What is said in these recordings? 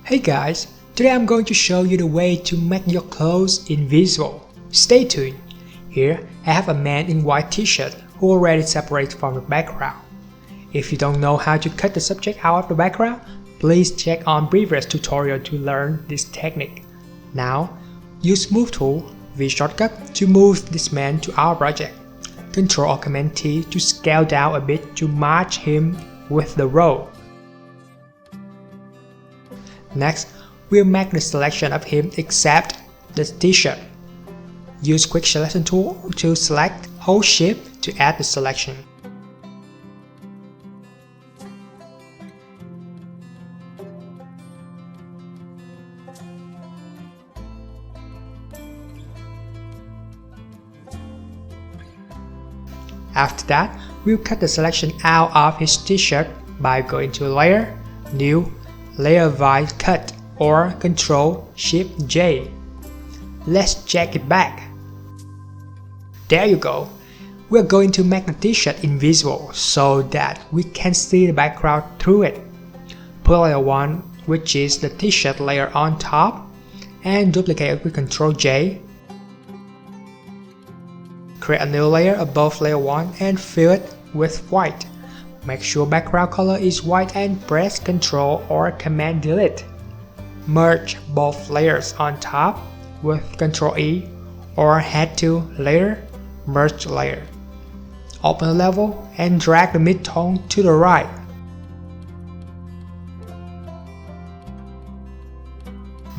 Hey guys, today I'm going to show you the way to make your clothes invisible. Stay tuned. Here I have a man in white t-shirt who already separates from the background. If you don't know how to cut the subject out of the background, please check on previous tutorial to learn this technique. Now, use Move tool, V shortcut to move this man to our project. Ctrl or Command T to scale down a bit to match him with the row. Next, we'll make the selection of him except the t-shirt. Use Quick Selection tool to select, hold Shift to add the selection. After that, we'll cut the selection out of his t-shirt by going to Layer, New, Layer by Cut or Ctrl-Shift-J. Let's check it back. There you go. We're going to make the t-shirt invisible so that we can see the background through it. Put layer 1, which is the t-shirt layer, on top and duplicate it with Ctrl-J. Create a new layer above layer 1 and fill it with white. Make sure background color is white and press Ctrl or Command Delete. Merge both layers on top with Ctrl E or head to Layer, Merge Layer. Open the level and drag the midtone to the right.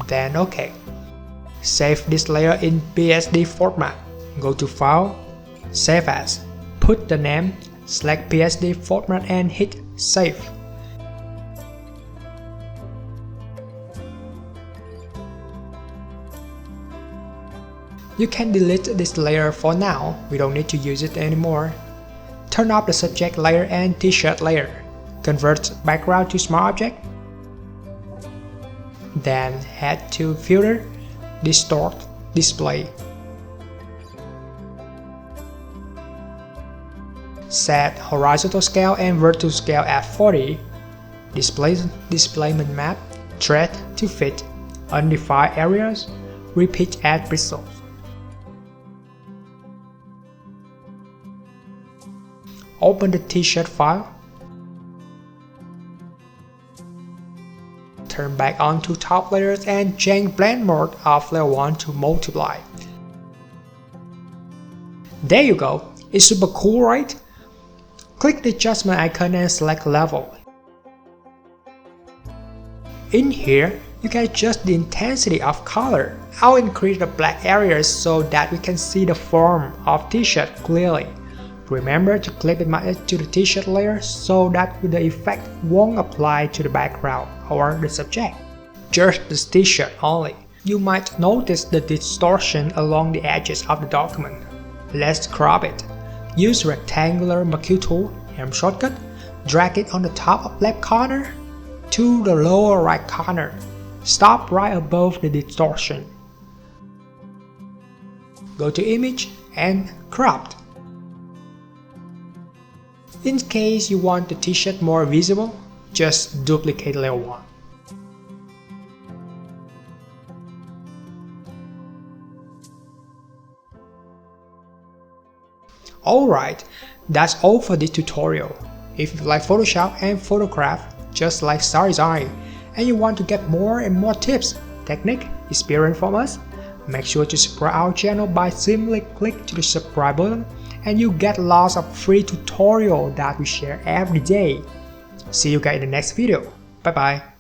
Then OK. Save this layer in PSD format. Go to File, Save As. Put the name, select PSD format and hit Save. You can delete this layer for now, we don't need to use it anymore. Turn off the subject layer and t-shirt layer. Convert background to smart object. Then head to Filter, Distort, Display. Set horizontal scale and vertical scale at 40. Displacement map, thread to fit. Undefined areas, repeat at bristles. Open the t-shirt file. Turn back on to top layers and change blend mode of layer 1 to multiply. There you go. It's super cool, right? Click the adjustment icon and select level. In here, you can adjust the intensity of color. I'll increase the black areas so that we can see the form of t-shirt clearly. Remember to clip it to the t-shirt layer so that the effect won't apply to the background or the subject. Just the t-shirt only. You might notice the distortion along the edges of the document. Let's crop it. Use rectangular marquee tool, M shortcut, drag it on the top of left corner to the lower right corner. Stop right above the distortion. Go to Image and Cropped. In case you want the t-shirt more visible, just duplicate layer 1. Alright, that's all for this tutorial. If you like Photoshop and photograph, just like SADESIGN, and you want to get more and more tips, technique, experience from us, make sure to subscribe our channel by simply click to the subscribe button and you get lots of free tutorials that we share every day. See you guys in the next video. Bye bye.